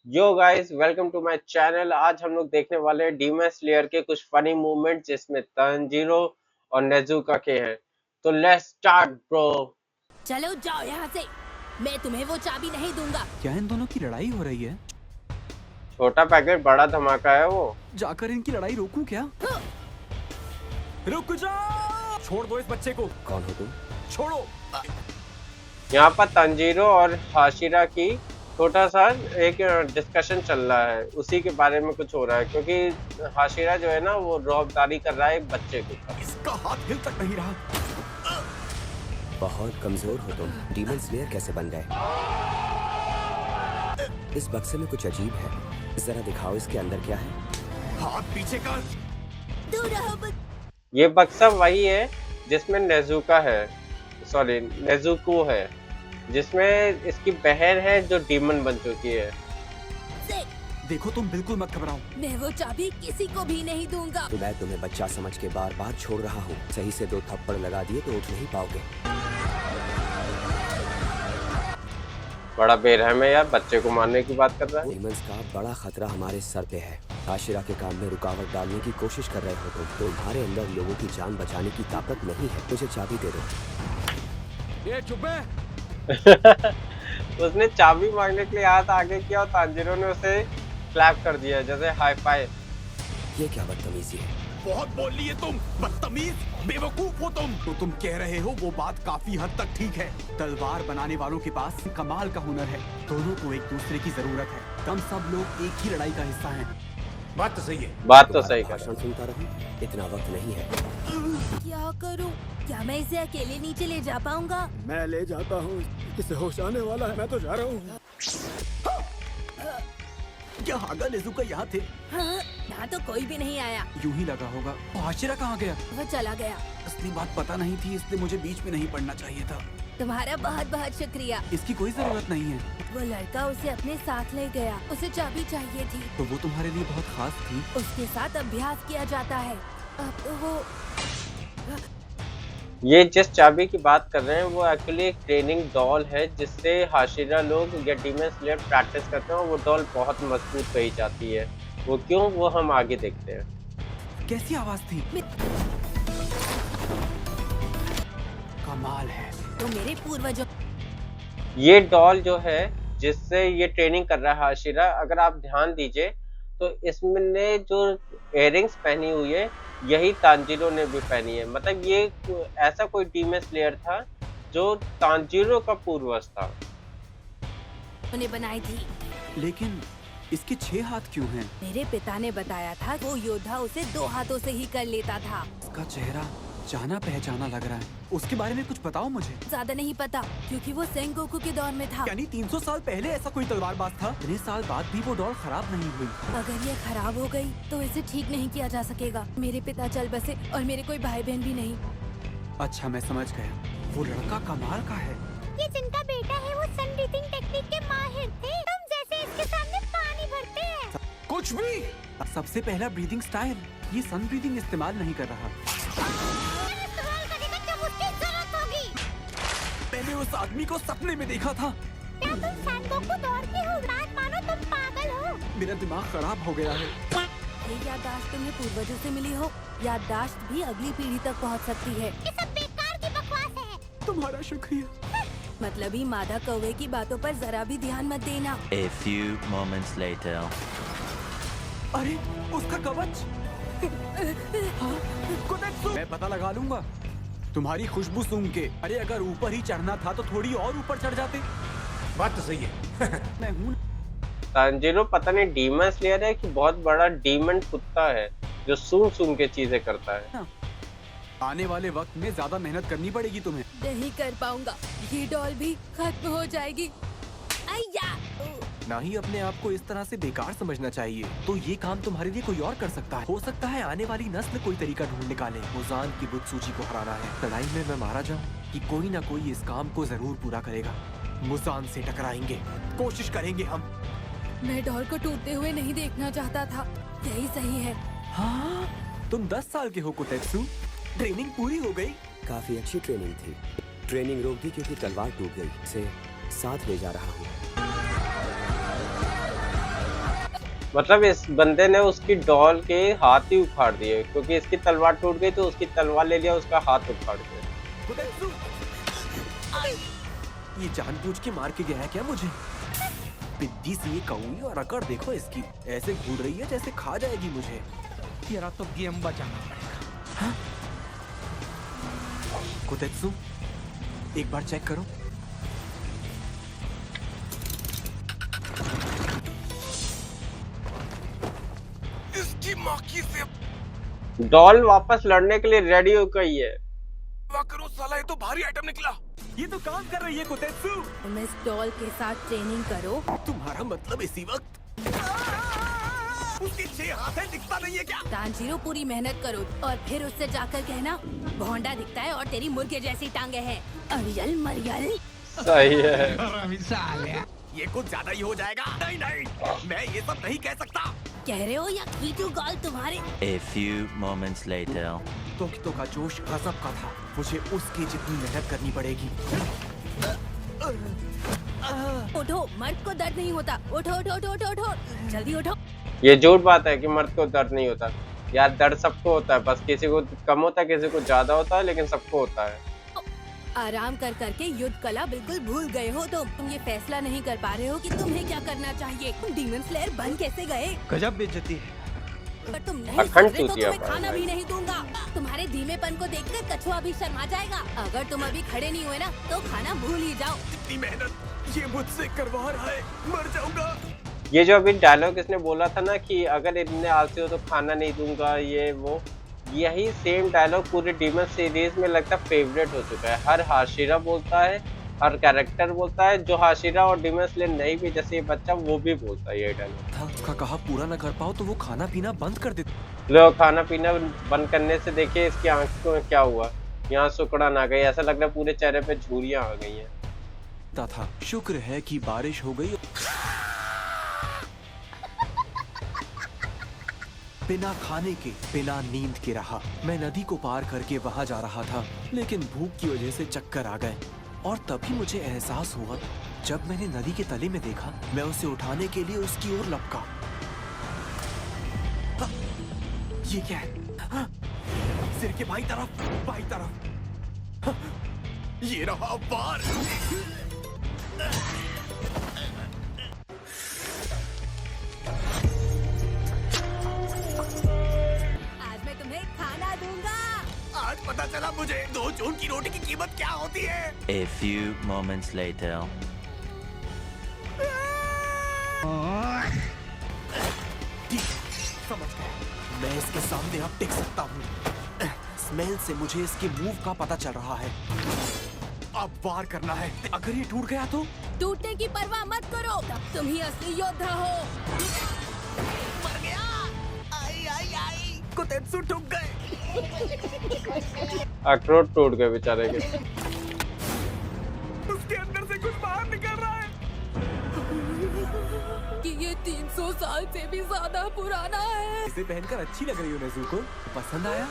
Yo guys, welcome to my channel. आज हम लोग देखने वाले हैं डीमन स्लेयर के कुछ फनी मूवमेंट जिसमें तंजीरो और नेजुका के हैं। तो लेट्स स्टार्ट ब्रो। चलो जाओ यहाँ से। मैं तुम्हें वो चाबी नहीं दूंगा। क्या इन दोनों की लड़ाई हो रही है? छोटा पैकेट बड़ा धमाका है वो। जाकर इनकी लड़ाई रोकूं क्या? रुक जाओ! छोड़ दो इस बच्चे को। कौन हो तुम? छोड़ो। यहाँ पर तंजीरो और हाशिरा की छोटा सा एक डिस्कशन चल रहा है, उसी के बारे में कुछ हो रहा है क्योंकि हाशिरा जो है ना वो रौबदारी कर रहा है एक बच्चे के ऊपर। इसका हाथ हिल तक नहीं रहा। बहुत कमजोर हो तुम। डीमन स्लेयर कैसे बन गए? इस बक्से में कुछ अजीब है, जरा दिखाओ इसके अंदर क्या है। हाथ पीछे कर। दूर रहो। ये बक्सा वही है जिसमें नेजुका है, सॉरी नेजुको है, जिसमें इसकी बहन है जो डीमन बन चुकी है। देखो तुम बिल्कुल मत घबराओ। मैं वो चाबी किसी को भी नहीं दूंगा। तो मैं तुम्हें बच्चा समझ के बार बार छोड़ रहा हूँ। सही से 2 थप्पड़ लगा दिए तो उठ नहीं पाओगे। बड़ा बेरहम है यार, बच्चे को मारने की बात कर रहा है। डीमंस का बड़ा खतरा हमारे सर पे है। आशिरा के काम में रुकावट डालने की कोशिश कर रहे हो तुम। तुम्हारे अंदर लोगों की जान बचाने की ताकत नहीं है। मुझे चाबी दे दो। ये चुप है। उसने चाबी मांगने के लिए हाथ आगे किया और तांजिरो ने उसे क्लैप कर दिया जैसे हाई फाई। ये क्या बदतमीजी है? बहुत बोल लिए तुम। बदतमीज, बेवकूफ हो तुम। तो तुम कह रहे हो वो बात काफी हद तक ठीक है। तलवार बनाने वालों के पास कमाल का हुनर है। दोनों को एक दूसरे की जरूरत है। हम सब लोग एक ही लड़ाई का हिस्सा हैं। बात तो सही है। बात तो सही कर। भाषण सुनता रहूं? इतना वक्त नहीं है। क्या करूं? क्या मैं इसे अकेले नीचे ले जा पाऊंगा? मैं ले जाता हूँ। इसे होश आने वाला है। मैं तो जा रहा हूँ। क्या हागा नेजुका यहाँ थे? हाँ, यहाँ तो कोई भी नहीं आया। यूं ही लगा होगा। आशिरा कहाँ गया? वो चला गया। असली बात पता नहीं थी, इसलिए मुझे बीच में नहीं पड़ना चाहिए था। तुम्हारा बहुत बहुत शुक्रिया। इसकी कोई जरूरत नहीं है। वो लड़का उसे अपने साथ ले गया। उसे चाबी चाहिए थी। तो वो तुम्हारे लिए बहुत खास थी। उसके साथ अभ्यास किया जाता है। अब वो ये जिस चाबी की बात कर रहे हैं वो एक्चुअली एक ट्रेनिंग डॉल है जिससे हाशिरा लोग या डीमन स्लेयर प्रैक्टिस करते हैं और वो डॉल बहुत मजबूत कही जाती है। वो क्यों, वो हम आगे देखते हैं। कैसी आवाज थी? कमाल है। तो मेरे पूर्वजों ये डॉल जो है जिससे ये ट्रेनिंग कर रहा है हाशिरा, अगर आप ध्यान दीजिए तो इसमें जो इयररिंग्स पहनी हुई है यही तांजीरो ने भी पहनी है। मतलब ये ऐसा कोई डीमन स्लेयर था जो तांजीरो का पूर्वज था। ने बनाई थी। लेकिन इसके 6 हाथ क्यों हैं? मेरे पिता ने बताया था वो योद्धा उसे 2 हाथों से ही कर लेता था। इसका चेहरा जाना पहचाना लग रहा है। उसके बारे में कुछ बताओ मुझे। ज्यादा नहीं पता क्योंकि वो सेंगोकू के दौर में था। यानी 300 साल पहले ऐसा कोई तलवारबाज था। इतने साल बाद भी वो डॉल खराब नहीं हुई। अगर ये खराब हो गई तो इसे ठीक नहीं किया जा सकेगा। मेरे पिता चल बसे और मेरे कोई भाई बहन भी नहीं। अच्छा, मैं समझ गया। वो लड़का कमाल का है। ये जिनका बेटा है वो सन ब्रीथिंग टेक्निक के माहिर थे। तुम जैसे इसके सामने पानी भरते हैं। कुछ भी। सबसे पहला ब्रीदिंग स्टाइल। ये सन ब्रीदिंग इस्तेमाल नहीं कर रहा। इस्तेमाल करेगा जब उसकी जरूरत होगी। मैंने उस आदमी को सपने में देखा था। क्या तुम सेनगोकू दौर के हो? बात मानो तुम पागल हो। मेरा दिमाग खराब हो गया है। ये याददाश्त तुम्हें पूर्वजों से मिली हो। याददाश्त भी अगली पीढ़ी तक पहुंच सकती है। ये सब बेकार की बकवास है। तुम्हारा शुक्रिया। मतलब ही मादा कौवे की बातों पर जरा भी ध्यान मत देना। A few moments later. अरे उसका कवच। हाँ, कोडेत्सु। मैं पता लगा लूंगा तुम्हारी खुशबू सूंघ के। अरे अगर ऊपर ही चढ़ना था तो थोड़ी और ऊपर चढ़ जाते। बात तो सही है। मैं हूँ। तांजीरो पता नहीं डीमन स्लेयर है कि बहुत बड़ा डीमन कुत्ता है जो सूंघ सूंघ के चीजें करता है। आने वाले वक्त में ज्यादा मेहनत करनी पड़ेगी तुम्हें। नहीं कर पाऊंगा। ये डॉल भी खत्म हो जाएगी। अय्या! ना ही अपने आप को इस तरह से बेकार समझना चाहिए। तो ये काम तुम्हारे लिए कोई और कर सकता है। हो सकता है आने वाली नस्ल कोई तरीका ढूंढ निकाले। मुजान की बुतसूची को हराना है। लड़ाई में मैं मारा जाऊं कि कोई ना कोई इस काम को जरूर पूरा करेगा। मुजान से टकराएंगे, कोशिश करेंगे हम। मैं डॉल को टूटते हुए नहीं देखना चाहता था। यही सही है। हाँ, तुम 10 साल के हो कोडेत्सु। ट्रेनिंग पूरी हो गई। काफी अच्छी ट्रेनिंग थी। ट्रेनिंग रोक दी क्योंकि तलवार टूट गई। इसे साथ ले जा रहा हूँ। मतलब इस बंदे ने उसकी डॉल के हाथ ही उखाड़ दिए, क्योंकि इसकी तलवार टूट गई तो उसकी तलवार ले लिया, उसका हाथ उखाड़ दिया। कोतेत्सु! ये जानबूझ के मार के गया है क्या मुझे? पिद्दी सी ये कौई और अकड़ देखो इसकी, ऐसे घूर रही है जैसे खा जाएगी मुझे। तेरा तो गेम बचाना पड़ेगा। कोतेत्सु, एक बार चेक करो। इसकी माँ की से डॉल वापस लड़ने के लिए रेडी हो गई है। करो साला, ये तो भारी आइटम निकला। ये तो काम कर रही है कोतेत्सु। तुम इस डॉल के साथ ट्रेनिंग करो। तुम्हारा मतलब इसी वक्त? उसके 6 हाथ है, दिखता नहीं है क्या? तांजीरो पूरी मेहनत करो और फिर उससे जाकर कहना भोंडा दिखता है और तेरी मुर्गे जैसी टांगे हैं। अरियल मरियल। सही है। ये कुछ ज्यादा ही हो जाएगा। नहीं नहीं, मैं ये सब नहीं कह सकता। कह रहे हो या कीटू गाल तुम्हारे? A few moments later. तो का जोश गजब का था। मुझे उसकी जितनी मेहनत करनी पड़ेगी। उठो, मर्द को दर्द नहीं होता। उठो उठो उठो उठो उठो, जल्दी उठो। ये झूठ बात है कि मर्द को दर्द नहीं होता यार, दर्द सबको होता है, बस किसी को कम होता है, किसी को ज्यादा होता है, लेकिन सबको होता है। आराम कर करके युद्ध कला बिल्कुल भूल गए हो तुम ये फैसला नहीं कर पा रहे हो कि तुम्हें क्या करना चाहिए। तुम डीमन स्लेयर बन कैसे गए? गजब बेइज्जती है। पर तुम नहीं अखंड सुधरे तो चूतिया तुम्हें खाना भाई। भी नहीं दूंगा। तुम्हारे धीमेपन को देखकर कछुआ भी शर्मा जाएगा। अगर तुम अभी खड़े नहीं हुए ना तो खाना भूल ही जाओ। इतनी मेहनत ये मुझसे करवा रहा है, मर जाऊंगा। ये जो अभी डायलॉग इसने बोला था ना कि अगर इतने आलसी हो तो खाना नहीं दूंगा, ये वो, यही सेम डायलॉग पूरे डीमन सीरीज में लगता है फेवरेट हो चुका है। हर हाशिरा बोलता है, हर कैरेक्टर बोलता है, जो हाशिरा और डीमन स्लेयर नहीं भी, जैसे ये बच्चा वो भी बोलता है ये डायलॉग। उसका कहा पूरा न कर पाओ तो वो खाना पीना बंद कर देते। लो, खाना पीना बंद करने से देखिए इसकी आंखों में क्या हुआ, यहाँ सुकड़न आ गई, ऐसा लग रहा है पूरे चेहरे पे झुर्रियां आ गई हैं। था शुक्र है कि बारिश हो गई। बिना खाने के, बिना नींद के रहा। मैं नदी को पार करके वहां जा रहा था, लेकिन भूख की वजह से चक्कर आ गए। और तभी मुझे एहसास हुआ जब मैंने नदी के तले में देखा। मैं उसे उठाने के लिए उसकी ओर लपका। ये क्या है? सिर के बाई तरफ। ये रहा बार। आज मैं तुम्हें खाना दूंगा। आज पता चला मुझे 2 जून की रोटी की कीमत क्या होती है। A few moments later. ठीक है, समझ गया। मैं इसके सामने अब टिक सकता हूँ। स्मेल से मुझे इसके मूव का पता चल रहा है। अब वार करना है। अगर ये टूट गया तो? टूटने की परवाह मत करो, तब तुम ही असली योद्धा हो। मर गया। आई आई आई, कोतेत्सु टूट गए। अखरोट टूट गए बेचारे के। उसके अंदर से कुछ बाहर निकल रहा है। कि ये 300 साल से भी ज्यादा पुराना है। इसे पहनकर अच्छी लग रही हो नेज़ुको। पसंद आया?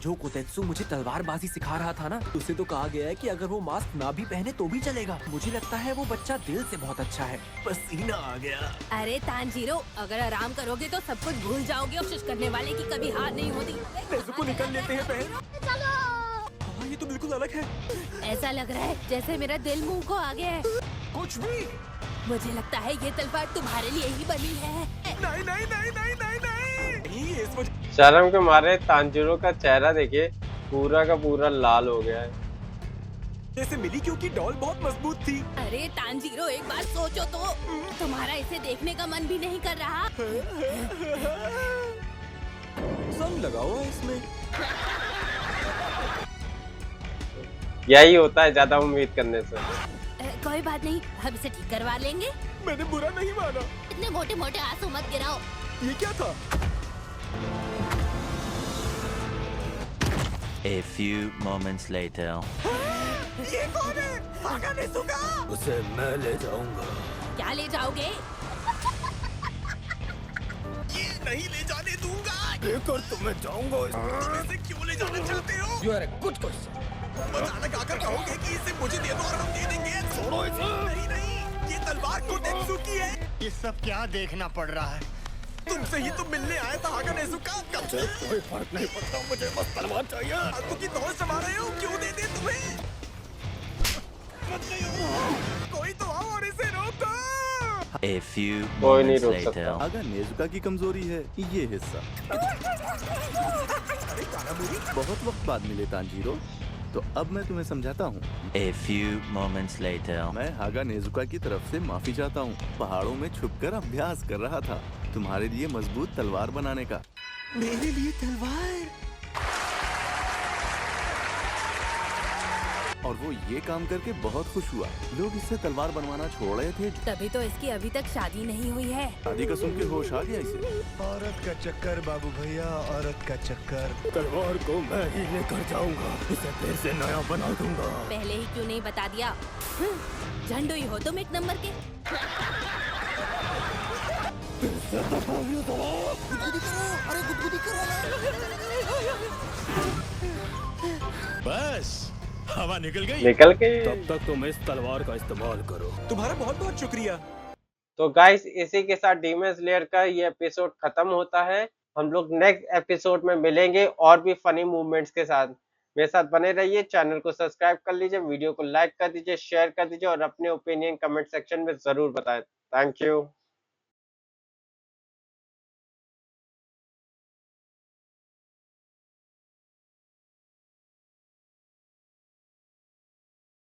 जो कोतेत्सु मुझे तलवारबाजी सिखा रहा था ना, उसे तो कहा गया है कि अगर वो मास्क ना भी पहने तो भी चलेगा। मुझे लगता है वो बच्चा दिल से बहुत अच्छा है। पसीना आ गया। अरे तांजीरो, अगर आराम करोगे तो सब कुछ भूल जाओगे। कोशिश करने वाले की कभी हार नहीं होती। नेज़ुको निकल लेते हैं बहन। हाँ, ये तो बिल्कुल अलग है। ऐसा लग रहा है जैसे मेरा दिल मुंह को आ गया है। कुछ भी मुझे लगता है ये तलवार तुम्हारे लिए ही बनी है। नहीं नहीं नहीं नहीं नहीं नहीं। इस वजह शर्म के मारे तांजीरो का चेहरा देखिए, पूरा का पूरा लाल हो गया है। से मिली क्योंकि डॉल बहुत मजबूत थी। अरे तांजीरो, एक बार सोचो तो, तुम्हारा इसे देखने का मन भी नहीं कर रहा। जंग लगा हुआ है इसमें। यही होता है ज्यादा उम्मीद करने से। कोई बात नहीं, हम इसे ठीक करवा लेंगे। मैंने बुरा नहीं माना। इतने मोटे मोटे आंसू मत गिराओ। ये क्या था? A few moments later. ये कौन है? भागा नेज़ुका। उसे मैं ले जाऊंगा। क्या ले जाओगे? ये नहीं ले जाने दूंगा। लेकर तुम्हें जाऊंगा। इसे क्यों ले जाना चाहते हो? You are a good person. अचानक आकर कहोगे कि इसे मुझे दे दो और हम दे देंगे। छोड़ो इसे। नहीं नहीं, ये तलवार मार्को टेत्सुकी है। ये सब क्या देखना पड़ रहा है? तुमसे ही तो मिलने आया था हागा नेजुका। मुझे कोई फर्क नहीं पड़ता, मुझे बस तलवार चाहिए। फालतू की दौड़ से मार रहे हो, क्यों दे दे तुम्हें? कोई तो आओ और इसे रोको। A few कोई नहीं moments रोक later. सकता। आगा नेजुका की कमजोरी है ये हिस्सा। बहुत वक्त बाद मिले तांजीरो, तो अब मैं तुम्हें समझाता हूँ। A few moments later. मैं हागा नेजुका की तरफ से माफी चाहता हूँ। पहाड़ों में छुपकर अभ्यास कर रहा था तुम्हारे लिए मजबूत तलवार बनाने का। मेरे लिए तलवार? और वो ये काम करके बहुत खुश हुआ। लोग इससे तलवार बनवाना छोड़ रहे थे। तभी तो इसकी अभी तक शादी नहीं हुई है। शादी का सुन के होश आ गया इसे। औरत का चक्कर बाबू भैया, औरत का चक्कर। तलवार को मैं ही लेकर जाऊंगा, इसे फिर से नया बना दूंगा। पहले ही क्यों नहीं बता दिया? झंडू ही हो तुम एक नंबर के। बस हवा निकल गई। निकल के। तब तक तुम इस तलवार का इस्तेमाल करो। तुम्हारा बहुत बहुत शुक्रिया। तो गाइस इसी के साथ डीमन स्लेयर का ये एपिसोड खत्म होता है। हम लोग नेक्स्ट एपिसोड में मिलेंगे और भी फनी मूवमेंट्स के साथ। मेरे साथ बने रहिए, चैनल को सब्सक्राइब कर लीजिए, वीडियो को लाइक कर दीजिए, शेयर कर दीजिए और अपने ओपिनियन कमेंट सेक्शन में जरूर बताएं। Thank you.